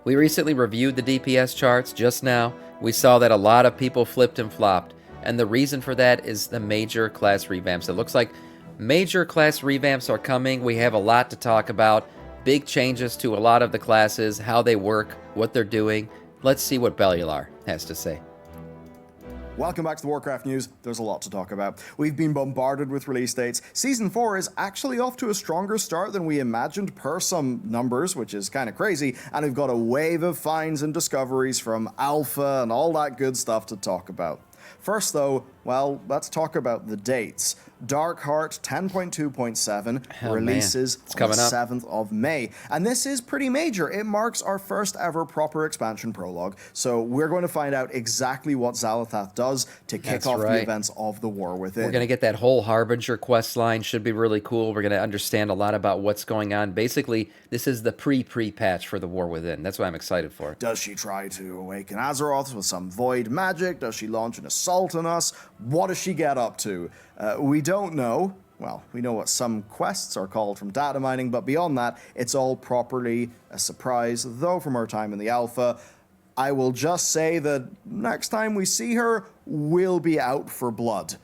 We recently reviewed the DPS charts just now. We saw that a lot of people flipped and flopped, and the reason for that is the major class revamps. It looks like major class revamps are coming. We have a lot to talk about. Big changes to a lot of the classes, how they work, what they're doing. Let's see what Bellular has to say. Welcome back to the Warcraft news. There's a lot to talk about. We've been bombarded with release dates. Season 4 is actually off to a stronger start than we imagined per some numbers, which is kind of crazy, and we've got a wave of finds and discoveries from Alpha and all that good stuff to talk about. First though, well, let's talk about the dates. Darkheart 10.2.7 releases on the 7th of May. And this is pretty major. It marks our first ever proper expansion prologue. So we're going to find out exactly what Xal'atath does to kick off the events of the War Within. We're going to get that whole Harbinger quest line. Should be really cool. We're going to understand a lot about what's going on. Basically, this is the pre-patch for the War Within. That's what I'm excited for. Does she try to awaken Azeroth with some void magic? Does she launch an assault on us? What does she get up to? We don't know. Well, we know what some quests are called from data mining, but beyond that, it's all properly a surprise, though from our time in the alpha. I will just say that next time we see her, we'll be out for blood.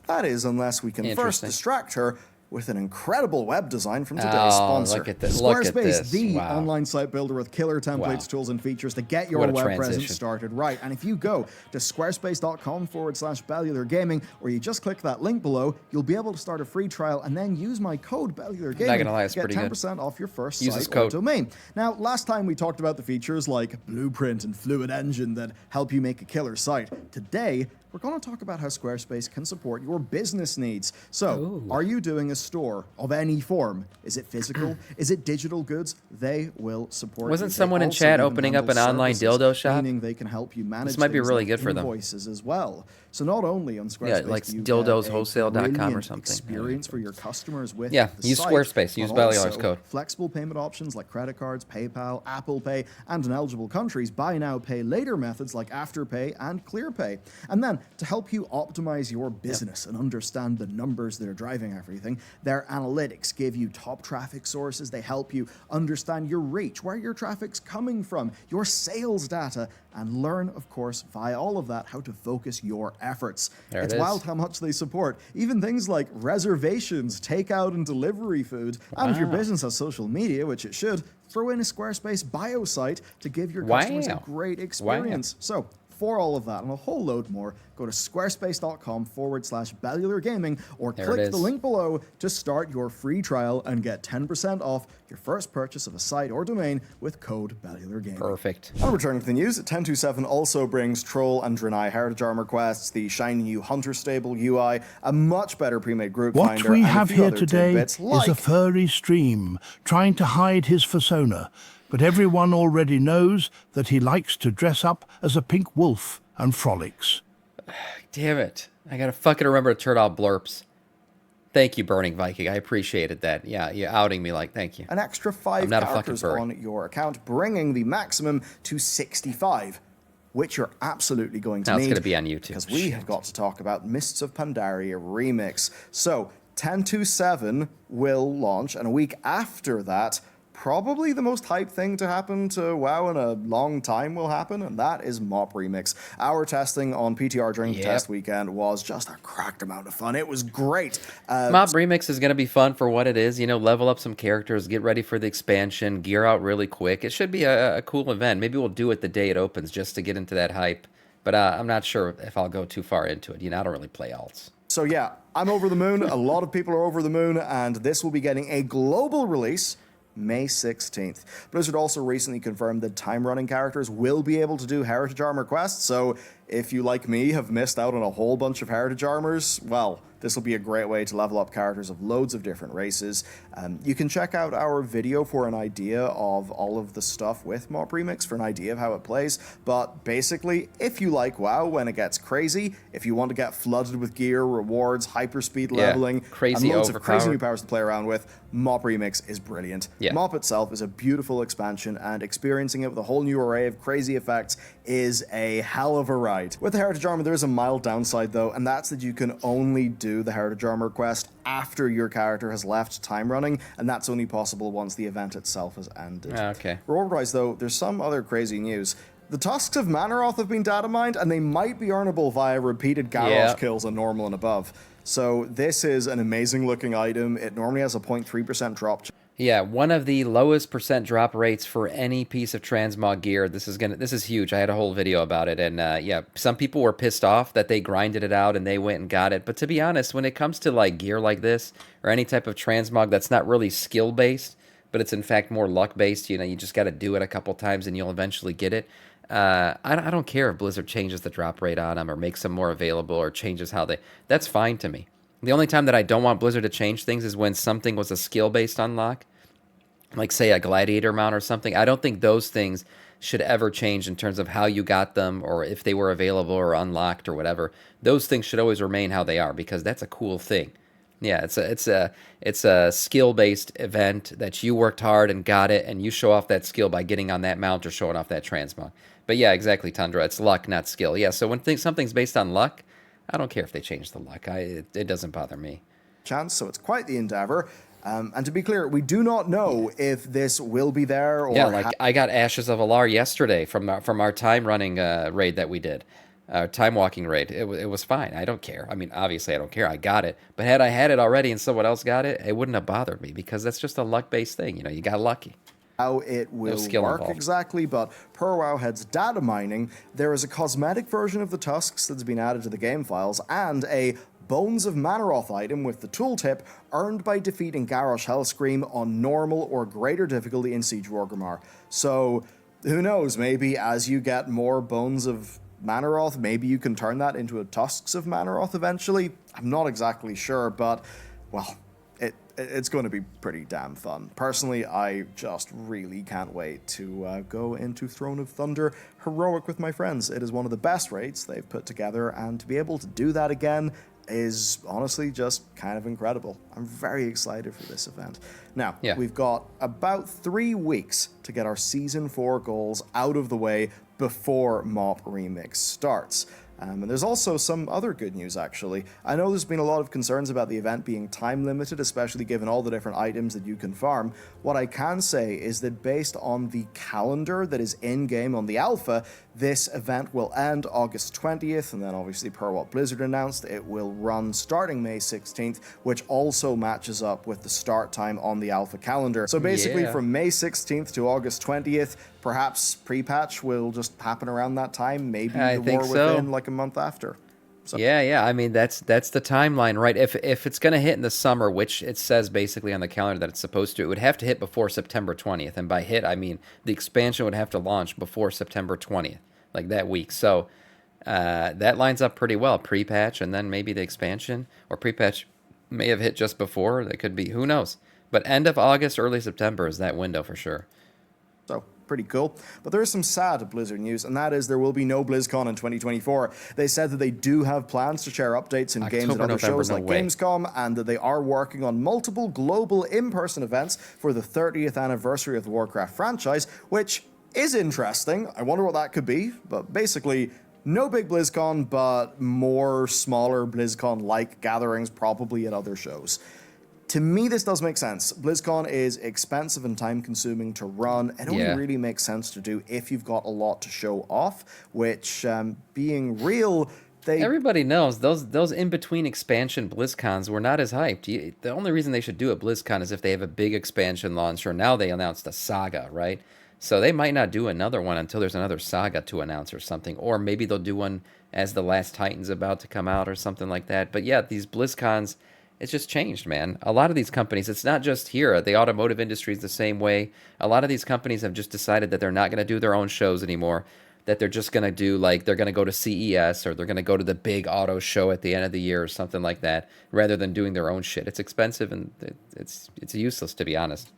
That is, unless we can first distract her with an incredible web design from today's sponsor. Look at this. Squarespace, the online site builder with killer templates, tools, and features to get your web presence started right. And if you go to squarespace.com/Bellular Gaming, or you just click that link below, you'll be able to start a free trial and then use my code Bellular Gaming to get 10% off your first site or domain. Now, last time we talked about the features like Blueprint and Fluid Engine that help you make a killer site. Today, we're going to talk about how Squarespace can support your business needs. So, are you doing a store of any form? Is it physical? Is it digital goods? They will support Wasn't someone in chat opening up an online dildo shop? Meaning they can help you manage this might be really good for them. Invoices as well. So not only on Squarespace, like dildoswholesale.com or something. Experience for your customers with use Squarespace. Use Bellular's code. Flexible payment options like credit cards, PayPal, Apple Pay, and in eligible countries, buy now, pay later methods like Afterpay and ClearPay. And then to help you optimize your business and understand the numbers that are driving everything, their analytics give you top traffic sources. They help you understand your reach, where your traffic's coming from, your sales data, and learn, of course, via all of that, how to focus your efforts. It's wild how much they support. Even things like reservations, takeout and delivery food. And if your business has social media, which it should, throw in a Squarespace bio site to give your customers a great experience. So, for all of that and a whole load more, go to squarespace.com/Bellular Gaming or click the link below to start your free trial and get 10% off your first purchase of a site or domain with code Bellular Gaming. Perfect. And returning to the news, 10.2.7 also brings Troll and Draenei Heritage Armor quests, the shiny new Hunter Stable UI, a much better pre-made group finder, what we have here today is a furry stream trying to hide his persona. But everyone already knows that he likes to dress up as a pink wolf and frolics. Damn it. I gotta fucking remember to turn off blurps. Thank you, Burning Viking. I appreciated that. Yeah, you're outing me like, thank you. An extra 5 characters on your account, bringing the maximum to 65. Which you're absolutely going to need. It's going to be on YouTube. Because we have got to talk about Mists of Pandaria Remix. So, 10.2.7 will launch, and a week after that, probably the most hyped thing to happen to WoW in a long time will happen, and that is Mop Remix. Our testing on PTR during the test weekend was just a cracked amount of fun. It was great. Mop Remix is going to be fun for what it is. You know, level up some characters, get ready for the expansion, gear out really quick. It should be a cool event. Maybe we'll do it the day it opens just to get into that hype. But I'm not sure if I'll go too far into it. You know, I don't really play alts. So yeah, I'm over the moon. A lot of people are over the moon, and this will be getting a global release May 16th. Blizzard also recently confirmed that time-running characters will be able to do Heritage Armor quests, so if you, like me, have missed out on a whole bunch of Heritage Armors, well, this will be a great way to level up characters of loads of different races. You can check out our video for an idea of all of the stuff with Mop Remix, for an idea of how it plays, but basically, if you like WoW when it gets crazy, if you want to get flooded with gear, rewards, hyperspeed leveling, and loads of crazy new powers to play around with, Mop Remix is brilliant. Mop itself is a beautiful expansion, and experiencing it with a whole new array of crazy effects is a hell of a ride. Right. With the Heritage Armor, there is a mild downside, though, and that's that you can only do the Heritage Armor quest after your character has left time running, and that's only possible once the event itself has ended. Okay. Reward-wise, though, there's some other crazy news. The Tusks of Manaroth have been data mined, and they might be earnable via repeated Garrosh kills on normal and above. So this is an amazing-looking item. It normally has a 0.3% drop. Yeah, one of the lowest percent drop rates for any piece of transmog gear. This is huge. I had a whole video about it, and yeah, some people were pissed off that they grinded it out and they went and got it. But to be honest, when it comes to like gear like this or any type of transmog that's not really skill based, but it's in fact more luck based, you just got to do it a couple times and you'll eventually get it. I don't care if Blizzard changes the drop rate on them or makes them more available or changes how they. That's fine to me. The only time that I don't want Blizzard to change things is when something was a skill-based unlock, like, say, a Gladiator mount or something. I don't think those things should ever change in terms of how you got them or if they were available or unlocked or whatever. Those things should always remain how they are because that's a cool thing. Yeah, it's a skill-based event that you worked hard and got it, and you show off that skill by getting on that mount or showing off that transmog. But yeah, exactly, Tundra. It's luck, not skill. Yeah, so when something's based on luck, I don't care if they change the luck. It doesn't bother me. Chance, so it's quite the endeavor. And to be clear, we do not know if this will be there or... Yeah, like I got Ashes of Alar yesterday from our time running raid that we did. Time walking raid. It was fine. I don't care. I mean, obviously I don't care. I got it. But had I had it already and someone else got it, it wouldn't have bothered me because that's just a luck-based thing. You got lucky. How it will work exactly, but per Wowhead's data mining, there is a cosmetic version of the Tusks that's been added to the game files, and a Bones of Manaroth item with the tooltip earned by defeating Garrosh Hellscream on normal or greater difficulty in Siege Wargrimmar. So, who knows, maybe as you get more Bones of Manaroth, maybe you can turn that into a Tusks of Manaroth eventually? I'm not exactly sure, but, well... It's going to be pretty damn fun. Personally, I just really can't wait to go into Throne of Thunder heroic with my friends. It is one of the best raids they've put together, and to be able to do that again is honestly just kind of incredible. I'm very excited for this event. Now, We've got about 3 weeks to get our Season 4 goals out of the way before MoP Remix starts. And there's also some other good news, actually. I know there's been a lot of concerns about the event being time limited, especially given all the different items that you can farm. What I can say is that based on the calendar that is in-game on the alpha, this event will end August 20th, and then obviously per what Blizzard announced, it will run starting May 16th, which also matches up with the start time on the alpha calendar. So basically from May 16th to August 20th, perhaps pre-patch will just happen around that time, maybe the war within like a month after. So. Yeah. I mean, that's the timeline, right? If it's going to hit in the summer, which it says basically on the calendar that it's supposed to, it would have to hit before September 20th. And by hit, I mean the expansion would have to launch before September 20th, like that week. So that lines up pretty well. Pre-patch and then maybe the expansion, or pre-patch may have hit just before. That could be, who knows? But end of August, early September is that window for sure. So, pretty cool. But there is some sad Blizzard news, and that is there will be no BlizzCon in 2024. They said that they do have plans to share updates in games and other shows like Gamescom, and that they are working on multiple global in-person events for the 30th anniversary of the Warcraft franchise, which is interesting. I wonder what that could be, but basically... no big BlizzCon, but more smaller BlizzCon-like gatherings probably at other shows. To me, this does make sense. BlizzCon is expensive and time-consuming to run. It only really makes sense to do if you've got a lot to show off, which, being real... Everybody knows those in-between expansion BlizzCons were not as hyped. The only reason they should do a BlizzCon is if they have a big expansion launch, or now they announced a saga, right? So they might not do another one until there's another saga to announce or something. Or maybe they'll do one as The Last Titan's about to come out or something like that. But yeah, these BlizzCons, it's just changed, man. A lot of these companies, it's not just here. The automotive industry is the same way. A lot of these companies have just decided that they're not going to do their own shows anymore. That they're just going to do, like, they're going to go to CES or they're going to go to the big auto show at the end of the year or something like that, rather than doing their own shit. It's expensive and it's useless, to be honest.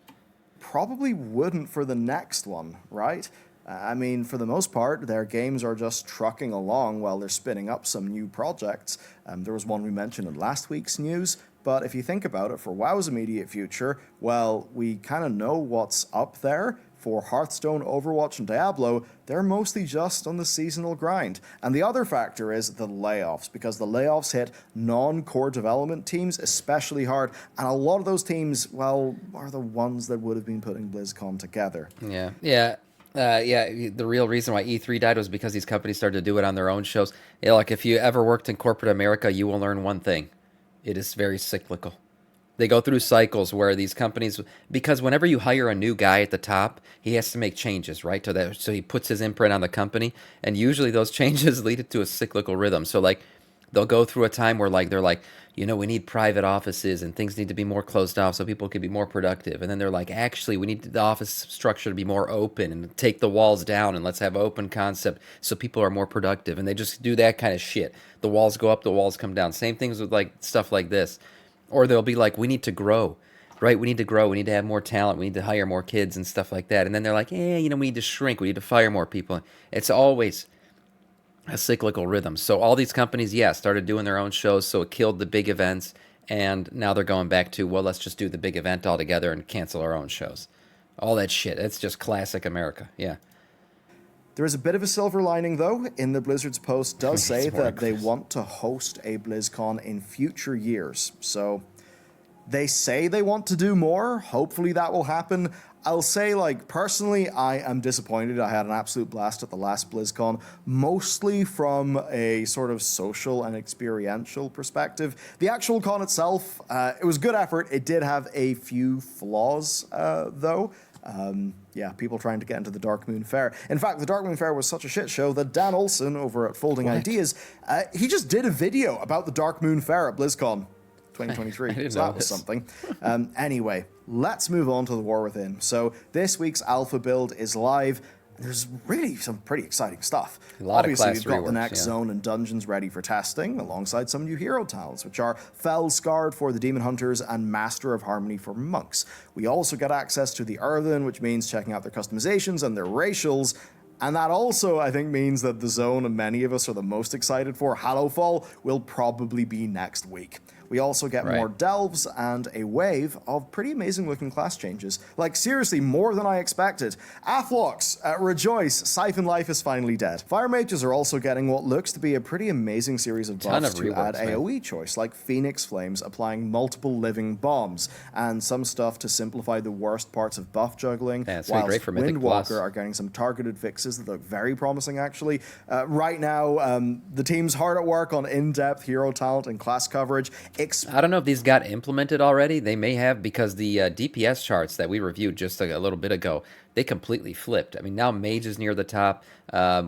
Probably wouldn't for the next one, right? I mean, for the most part, their games are just trucking along while they're spinning up some new projects. There was one we mentioned in last week's news, but if you think about it, for WoW's immediate future, well, we kind of know what's up there. for Hearthstone, Overwatch, and Diablo, they're mostly just on the seasonal grind. And the other factor is the layoffs, because the layoffs hit non-core development teams especially hard, and a lot of those teams, well, are the ones that would have been putting BlizzCon together. Yeah. The real reason why E3 died was because these companies started to do it on their own shows. Like if you ever worked in corporate America, you will learn one thing. It is very cyclical. They go through cycles where these companies, because whenever you hire a new guy at the top, he has to make changes, right? So he puts his imprint on the company, and usually those changes lead it to a cyclical rhythm. So like they'll go through a time where like they're like, we need private offices and things need to be more closed off so people can be more productive. And then they're like, actually, we need the office structure to be more open and take the walls down and let's have open concept so people are more productive. And they just do that kind of shit. The walls go up, the walls come down. Same things with like stuff like this. Or they'll be like, we need to grow, right? We need to grow. We need to have more talent. We need to hire more kids and stuff like that. And then they're like, we need to shrink. We need to fire more people. It's always a cyclical rhythm. So all these companies, started doing their own shows. So it killed the big events. And now they're going back to, well, let's just do the big event altogether and cancel our own shows. All that shit. It's just classic America. Yeah. There is a bit of a silver lining, though, in the Blizzard's post does say that they want to host a BlizzCon in future years. So they say they want to do more. Hopefully that will happen. I'll say, personally, I am disappointed. I had an absolute blast at the last BlizzCon, mostly from a sort of social and experiential perspective. The actual con itself, it was good effort. It did have a few flaws, though. People trying to get into the Dark Moon Fair. In fact, the Dark Moon Fair was such a shit show that Dan Olsen over at Folding Ideas, he just did a video about the Dark Moon Fair at BlizzCon 2023. So that was something. Anyway, let's move on to the War Within. So this week's alpha build is live. There's really some pretty exciting stuff. Obviously, we've got the next zone and dungeons ready for testing, alongside some new hero talents, which are Fell Scarred for the Demon Hunters and Master of Harmony for Monks. We also get access to the Earthen, which means checking out their customizations and their racials. And that also, I think, means that the zone many of us are the most excited for, Hallowfall, will probably be next week. We also get more delves and a wave of pretty amazing looking class changes. Seriously, more than I expected. Athlox, rejoice, Siphon Life is finally dead. Fire Mages are also getting what looks to be a pretty amazing series of buffs to add AoE choice, like Phoenix Flames applying multiple living bombs, and some stuff to simplify the worst parts of buff juggling, whilst Windwalker are getting some targeted fixes that look very promising, actually. Right now, the team's hard at work on in-depth hero talent and class coverage. I don't know if these got implemented already. They may have, because the DPS charts that we reviewed just a little bit ago, they completely flipped. I mean, now Mage is near the top.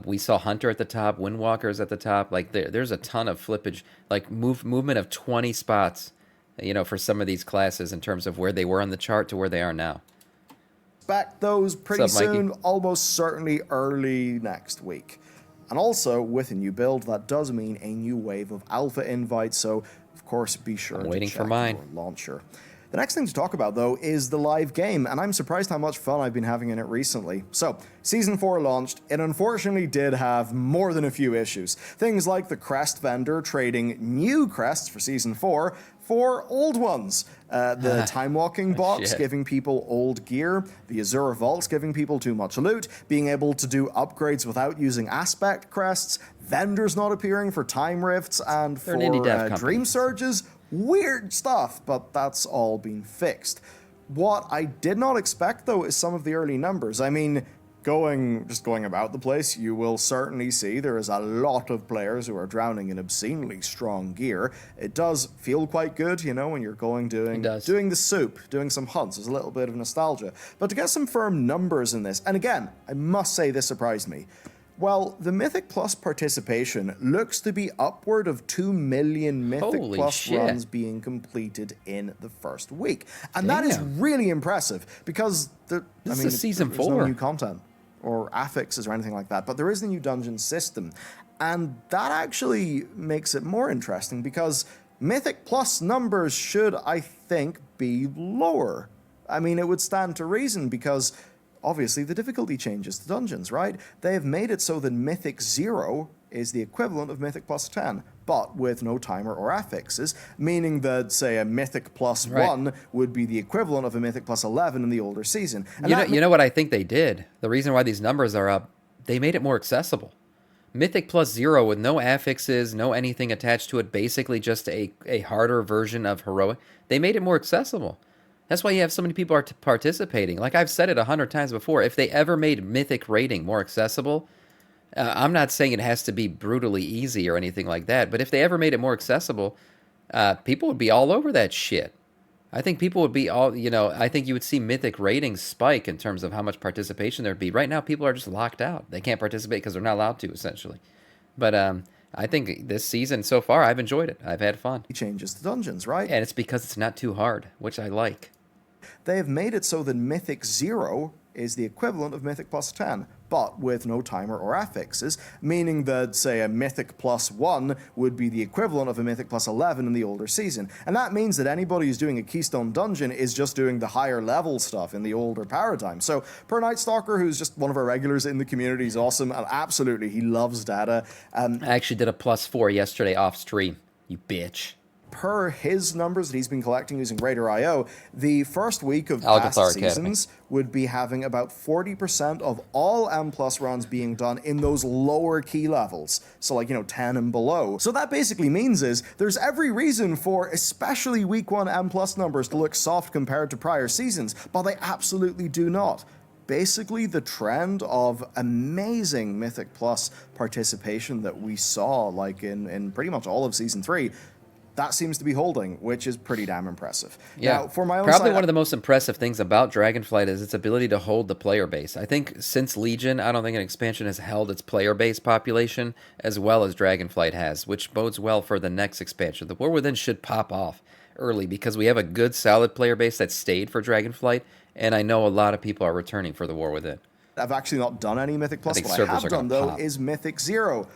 We saw Hunter at the top. Windwalker is at the top. There's a ton of flippage, movement of 20 spots, for some of these classes in terms of where they were on the chart to where they are now. Expect those pretty soon, almost certainly early next week. And also, with a new build, that does mean a new wave of alpha invites, so of course be sure to check your launcher. The next thing to talk about, though, is the live game, and I'm surprised how much fun I've been having in it recently. So, Season 4 launched. It unfortunately did have more than a few issues. Things like the crest vendor trading new crests for Season 4 for old ones. The Time Walking box giving people old gear. The Azure Vaults giving people too much loot. Being able to do upgrades without using aspect crests. Vendors not appearing for time rifts and for dream surges. Weird stuff, but that's all been fixed. What I did not expect, though, is some of the early numbers. I mean, going about the place, you will certainly see there is a lot of players who are drowning in obscenely strong gear. It does feel quite good, when you're doing the soup, doing some hunts. There's a little bit of nostalgia. But to get some firm numbers in this, and again, I must say this surprised me. Well, the Mythic Plus participation looks to be upward of 2 million Mythic Plus runs being completed in the first week. And that is really impressive, because this is Season 4. There's no new content or affixes or anything like that, but there is the new dungeon system. And that actually makes it more interesting, because Mythic Plus numbers should, I think, be lower. I mean, it would stand to reason, because obviously the difficulty changes to dungeons, right? They have made it so that Mythic Zero is the equivalent of Mythic plus 10, but with no timer or affixes, meaning that, say, a Mythic plus 1 would be the equivalent of a Mythic plus 11 in the older season. And you know what I think they did? The reason why these numbers are up, they made it more accessible. Mythic plus 0 with no affixes, no anything attached to it, basically just a harder version of Heroic. They made it more accessible. That's why you have so many people participating. Like I've said it 100 times before, if they ever made Mythic rating more accessible, I'm not saying it has to be brutally easy or anything like that, but if they ever made it more accessible, people would be all over that shit. I think people would be all, I think you would see Mythic ratings spike in terms of how much participation there'd be. Right now, people are just locked out. They can't participate because they're not allowed to, essentially. But I think this season so far, I've enjoyed it. I've had fun. Changes to dungeons, right? And it's because it's not too hard, which I like. They have made it so that Mythic Zero is the equivalent of Mythic plus 10, but with no timer or affixes, meaning that, say, a Mythic plus 1 would be the equivalent of a Mythic plus 11 in the older season. And that means that anybody who's doing a Keystone Dungeon is just doing the higher level stuff in the older paradigm. So, per Night Stalker, who's just one of our regulars in the community, is awesome, and absolutely, he loves data. I actually did a +4 yesterday off stream, you bitch. Per his numbers that he's been collecting using Raider.io, the first week of past seasons would be having about 40% of all M plus runs being done in those lower key levels. So 10 and below. So that basically means is there's every reason for especially week 1 M plus numbers to look soft compared to prior seasons, but they absolutely do not. Basically, the trend of amazing Mythic Plus participation that we saw in pretty much all of Season 3, that seems to be holding, which is pretty damn impressive. Yeah, now, for my own probably side, one of the most impressive things about Dragonflight is its ability to hold the player base. I think since Legion, I don't think an expansion has held its player base population as well as Dragonflight has, which bodes well for the next expansion. The War Within should pop off early because we have a good, solid player base that stayed for Dragonflight, and I know a lot of people are returning for the War Within. I've actually not done any Mythic Plus. What I have done, though, is Mythic Zero.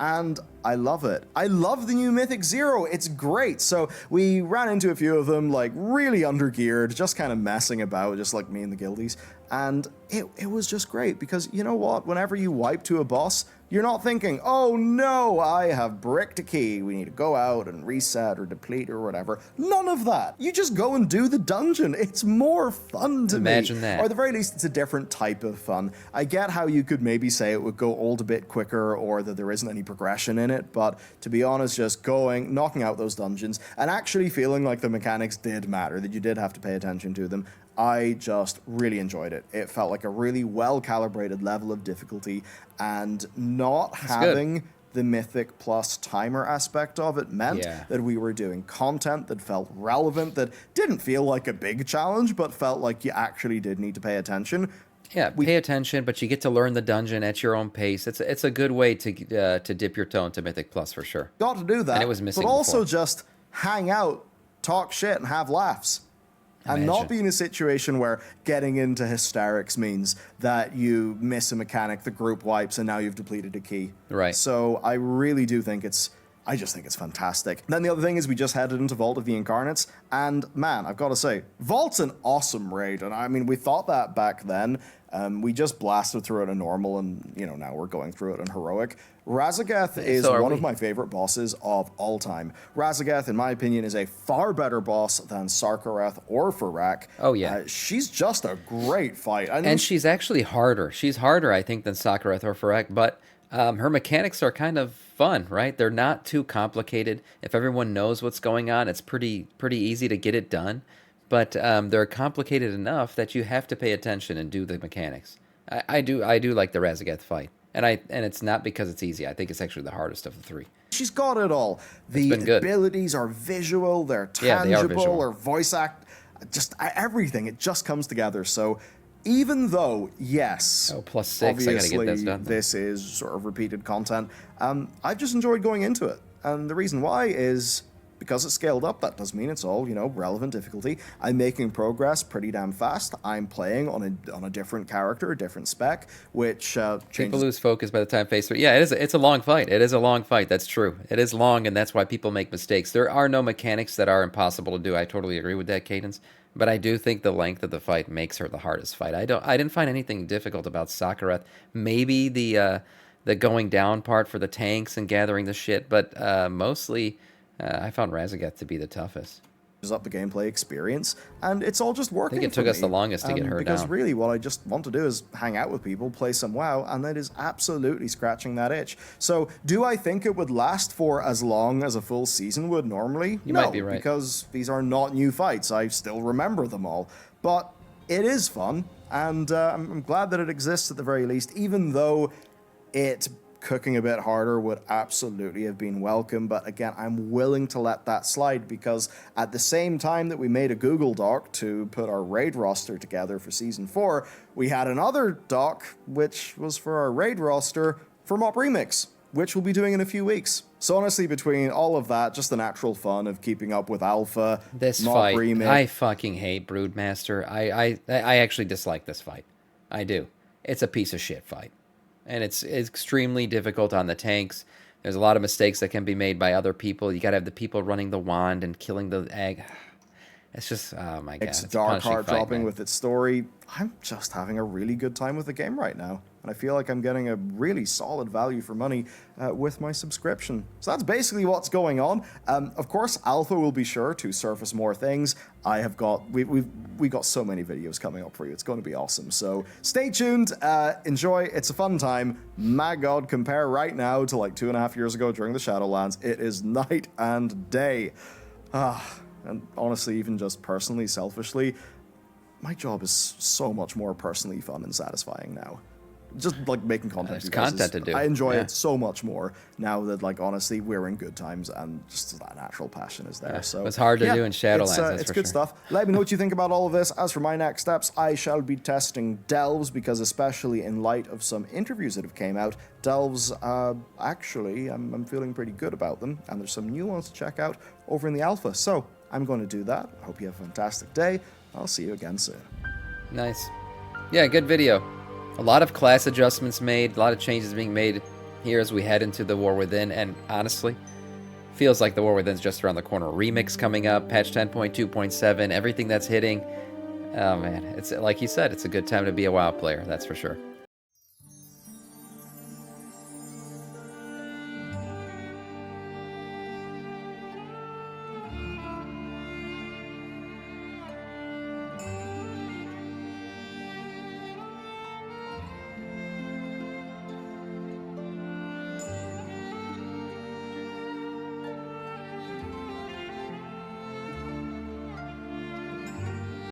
And I love it. I love the new Mythic Zero. It's great. So we ran into a few of them, really undergeared, just kind of messing about, just like me and the guildies. And it was just great because you know what? Whenever you wipe to a boss, you're not thinking, oh no, I have bricked a key. We need to go out and reset or deplete or whatever. None of that. You just go and do the dungeon. It's more fun to me. Imagine that. Or at the very least, it's a different type of fun. I get how you could maybe say it would go old a bit quicker or that there isn't any progression in it, but to be honest, just going, knocking out those dungeons, and actually feeling like the mechanics did matter, that you did have to pay attention to them, I just really enjoyed it. It felt like a really well-calibrated level of difficulty, and not having the Mythic Plus timer aspect of it meant that we were doing content that felt relevant, that didn't feel like a big challenge, but felt like you actually did need to pay attention. Yeah, pay attention, but you get to learn the dungeon at your own pace. It's a good way to dip your toe into Mythic Plus for sure. Got to do that, and it was missing but also before. Just hang out, talk shit, and have laughs. And not be in a situation where getting into hysterics means that you miss a mechanic, the group wipes, and now you've depleted a key. Right. So I really do think I just think it's fantastic. Then the other thing is we just headed into Vault of the Incarnates, and man, I've got to say, Vault's an awesome raid, and I mean, we thought that back then. We just blasted through it in normal, and now we're going through it in heroic. Razageth is one of my favorite bosses of all time. Razageth, in my opinion, is a far better boss than Sarkareth or Farak. Oh, yeah. She's just a great fight. And she's actually harder. She's harder, I think, than Sarkareth or Farak, but her mechanics are kind of fun, right? They're not too complicated. If everyone knows what's going on, it's pretty easy to get it done. But they're complicated enough that you have to pay attention and do the mechanics. I do like the Razageth fight. And it's not because it's easy. I think it's actually the hardest of the three. She's got it all. The abilities are visual, they're tangible, or voice act, just everything. It just comes together. So even though, yes, +6, I gotta get this done. This is sort of repeated content, I've just enjoyed going into it. And the reason why is because it's scaled up, that does mean it's all, relevant difficulty. I'm making progress pretty damn fast. I'm playing on a different character, a different spec, which changes. People lose focus by the time phase 3. Yeah, it's a long fight. It is a long fight. That's true. It is long, and that's why people make mistakes. There are no mechanics that are impossible to do. I totally agree with that, Cadence. But I do think the length of the fight makes her the hardest fight. I didn't find anything difficult about Sakura. Maybe the going down part for the tanks and gathering the shit, but mostly I found Razageth to be the toughest. Up the gameplay experience, and it's all just working. I think it took us the longest to get her because down. really what I just want to do is hang out with people, play some WoW, and that is absolutely scratching that itch. So do I think it would last for as long as a full season would normally? You no, might be right. Because these are not new fights. I still remember them all. But it is fun, and I'm glad that it exists at the very least, even though it cooking a bit harder would absolutely have been welcome, but again, I'm willing to let that slide because at the same time that we made a Google Doc to put our raid roster together for Season 4, we had another doc which was for our raid roster for Mop Remix, which we'll be doing in a few weeks. So honestly, between all of that, just the natural fun of keeping up with Alpha, This Mop fight, Remix. I fucking hate Broodmaster. I actually dislike this fight. I do. It's a piece of shit fight. And it's extremely difficult on the tanks. There's a lot of mistakes that can be made by other people. You got to have the people running the wand and killing the egg. It's just, oh my god. It's a dark punishing heart fight, dropping man. with its story. I'm just having a really good time with the game right now. And I feel like I'm getting a really solid value for money with my subscription. So that's basically what's going on. Of course, Alpha will be sure to surface more things. We got so many videos coming up for you. It's going to be awesome. So stay tuned. Enjoy. It's a fun time. My god, compare right now to like 2.5 years ago during the Shadowlands. It is night and day. And honestly, even just personally, selfishly, my job is so much more personally fun and satisfying now. Just like making content. There's for you guys content to do. I enjoy Yeah. it so much more now that, like, honestly, we're in good times and just that natural passion is there. So It's hard to do in Shadowlands, that's it's for good sure. stuff. Let me know what you think about all of this. As for my next steps, I shall be testing Delves because, especially in light of some interviews that have came out, Delves actually I'm feeling pretty good about them, and there's some new ones to check out over in the alpha. So I'm going to do that. I hope you have a fantastic day. I'll see you again soon. Nice. Yeah, good video. A lot of class adjustments made, a lot of changes being made here as we head into the War Within, and honestly, feels like the War Within's just around the corner. Remix coming up, patch 10.2.7, everything that's hitting. Oh man, it's like you said, it's a good time to be a WoW player, that's for sure.